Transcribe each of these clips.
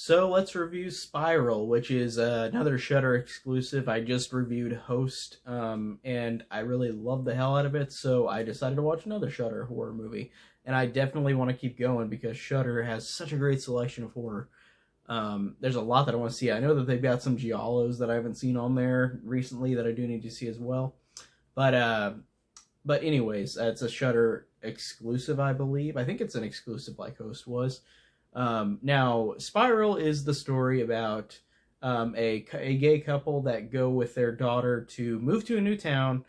So let's review Spiral, which is another Shudder exclusive. I just reviewed Host, and I really loved the hell out of it, so I decided to watch another Shudder horror movie. And I definitely want to keep going because Shudder has such a great selection of horror. There's a lot that I want to see. I know that they've got some giallos that I haven't seen on there recently that I do need to see as well. But anyways, it's a Shudder exclusive, I believe. I think it's an exclusive like Host was. Now, Spiral is the story about a gay couple that go with their daughter to move to a new town,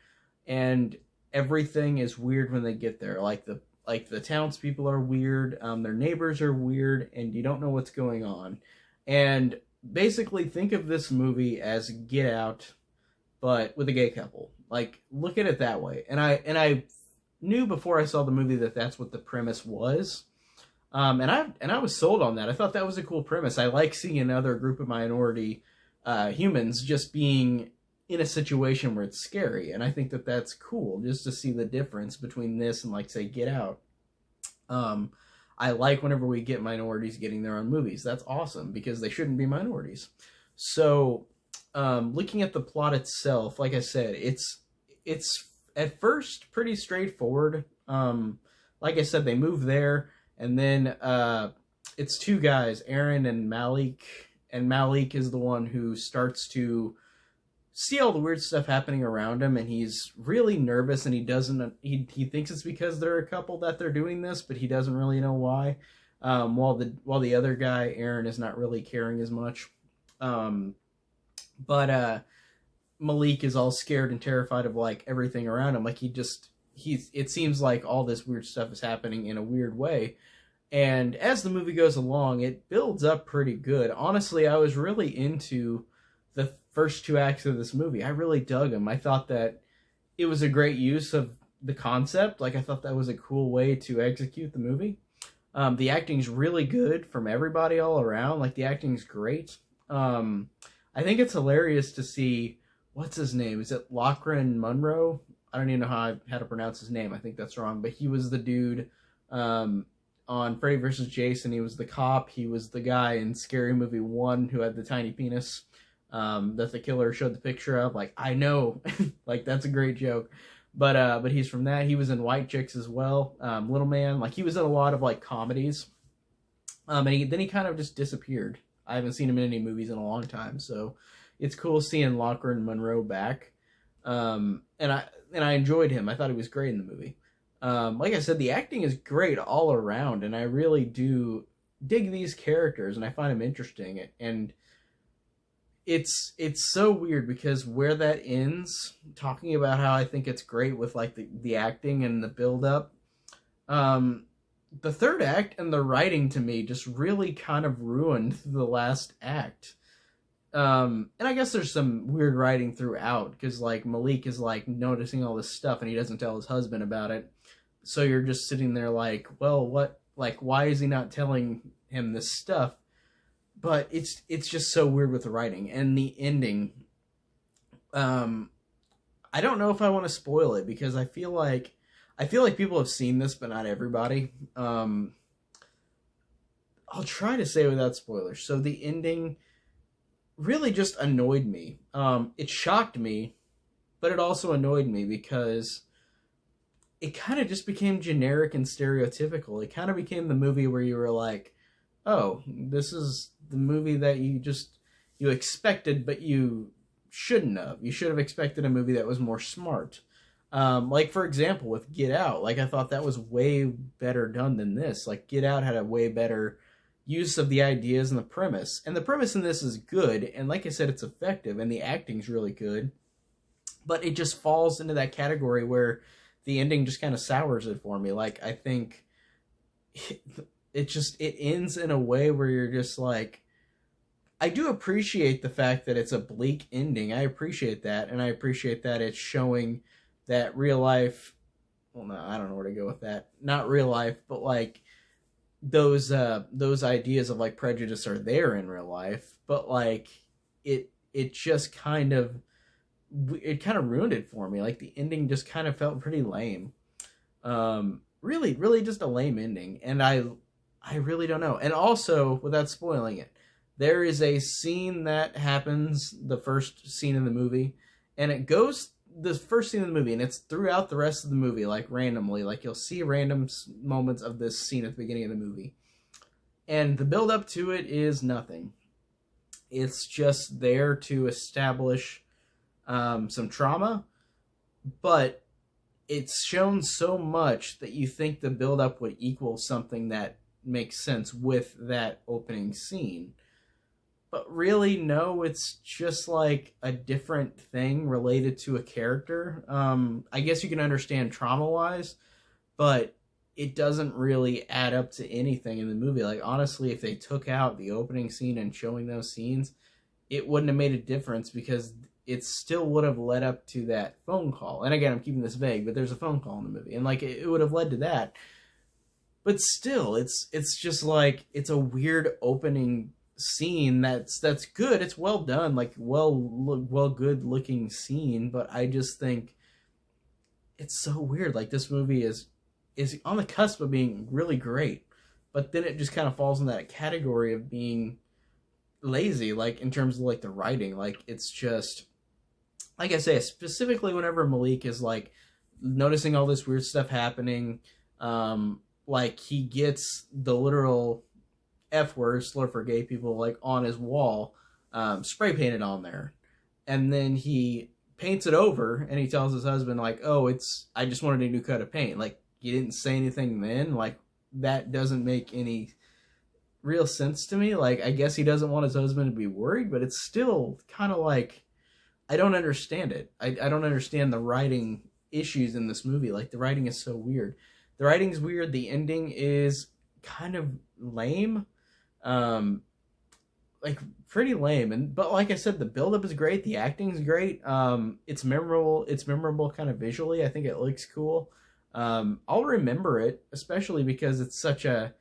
and everything is weird when they get there. Like the townspeople are weird, their neighbors are weird, and you don't know what's going on. And basically, think of this movie as Get Out, but with a gay couple. Like, look at it that way. And I knew before I saw the movie that that's what the premise was. And I was sold on that. I thought that was a cool premise. I like seeing another group of minority humans just being in a situation where it's scary, and I think that that's cool just to see the difference between this and, like, say, Get Out. I like whenever we get minorities getting their own movies. That's awesome because they shouldn't be minorities. So, looking at the plot itself, like I said, it's at first pretty straightforward. Like I said, they move there. And then it's two guys, Aaron and Malik. And Malik is the one who starts to see all the weird stuff happening around him, and he's really nervous, and he thinks it's because they're a couple that they're doing this, but he doesn't really know why. While the other guy, Aaron, is not really caring as much. But Malik is all scared and terrified of, like, everything around him. Like, it seems like all this weird stuff is happening in a weird way. And as the movie goes along, it builds up pretty good. Honestly, I was really into the first two acts of this movie. I really dug them. I thought that it was a great use of the concept. Like, I thought that was a cool way to execute the movie. The acting's really good from everybody all around. Like, the acting's great. I think it's hilarious to see, what's his name? Is it Lachlan Monroe? I don't even know how to pronounce his name. I think that's wrong. But he was the dude on Freddy vs. Jason. He was the cop. He was the guy in Scary Movie 1 who had the tiny penis that the killer showed the picture of. Like, I know. Like, that's a great joke. But he's from that. He was in White Chicks as well. Little Man. Like, he was in a lot of, like, comedies. And then he kind of just disappeared. I haven't seen him in any movies in a long time. So it's cool seeing Lachlan Monroe back. And I enjoyed him. I thought he was great in the movie. Like I said, the acting is great all around, and I really do dig these characters, and I find them interesting. And it's so weird because where that ends, talking about how I think it's great with, like, the acting and the build-up, the third act and the writing to me just really kind of ruined the last act. And I guess there's some weird writing throughout, because, like, Malik is, like, noticing all this stuff and he doesn't tell his husband about it. So you're just sitting there like, well, why is he not telling him this stuff? But it's just so weird with the writing and the ending. I don't know if I want to spoil it because I feel like people have seen this, but not everybody. I'll try to say without spoilers. So the ending really just annoyed me. It shocked me, but it also annoyed me because it kind of just became generic and stereotypical. It kind of became the movie where you were like, oh, this is the movie that you expected, but you shouldn't have. You should have expected a movie that was more smart. Like, for example, with Get Out, like, I thought that was way better done than this. Like, Get Out had a way better use of the ideas and the premise. And the premise in this is good, and like I said, it's effective, and the acting's really good. But it just falls into that category where the ending just kind of sours it for me. Like, I think it ends in a way where you're just like, I do appreciate the fact that it's a bleak ending. I appreciate that, and I appreciate that it's showing that real life, well, no, I don't know where to go with that. Not real life, but, like, those ideas of, like, prejudice are there in real life, but, like, it just kind of ruined it for me. Like, the ending just kind of felt pretty lame. Really just a lame ending, and I really don't know. And also, without spoiling it, There is a scene that happens, the first scene in the movie, and it goes the first scene in the movie, and it's throughout the rest of the movie, like randomly. Like you'll see random moments of this scene at the beginning of the movie, and the build up to it is nothing. It's just there to establish some trauma, but it's shown so much that you think the build up would equal something that makes sense with that opening scene. But really, no, it's just like a different thing related to a character. I guess you can understand trauma wise, but it doesn't really add up to anything in the movie. Like, honestly, if they took out the opening scene and showing those scenes, it wouldn't have made a difference because it still would have led up to that phone call. And again, I'm keeping this vague, but there's a phone call in the movie, and like it would have led to that. But still, it's just like it's a weird opening scene that's good. It's well done, like well good looking scene, but I just think it's so weird. Like this movie is on the cusp of being really great, but then it just kind of falls in that category of being lazy, like in terms of like the writing. Like it's just, like I say, specifically whenever Malik is like noticing all this weird stuff happening, like he gets the literal F word, slur for gay people, like on his wall, spray painted on there, and then he paints it over and he tells his husband like, oh, I just wanted a new coat of paint. Like, you didn't say anything then. Like, that doesn't make any real sense to me. Like, I guess he doesn't want his husband to be worried, but it's still kind of like, I don't understand it. I don't understand the writing issues in this movie. Like, the writing is so weird. The writing's weird. The ending is kind of lame. Like pretty lame, but like I said, the build-up is great, the acting's great, it's memorable kind of visually. I think it looks cool. I'll remember it, especially because it's such an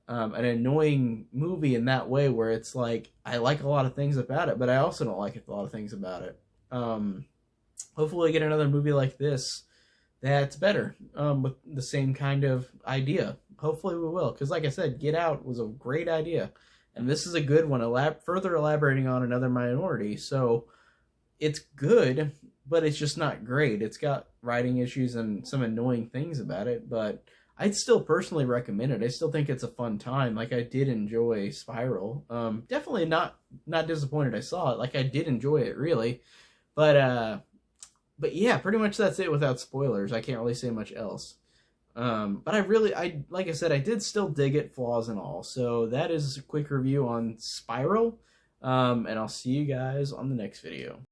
annoying movie in that way, where it's like I like a lot of things about it, but I also don't like a lot of things about it. Hopefully I get another movie like this that's better, with the same kind of idea. Hopefully we will, because like I said, Get Out was a great idea, and this is a good one, further elaborating on Another Minority. So it's good, but it's just not great. It's got writing issues and some annoying things about it, but I'd still personally recommend it. I still think it's a fun time. Like, I did enjoy Spiral. Definitely not disappointed I saw it. Like, I did enjoy it, really. But yeah, pretty much that's it without spoilers. I can't really say much else. But like I said, I did still dig it, flaws and all. So that is a quick review on Spiral. And I'll see you guys on the next video.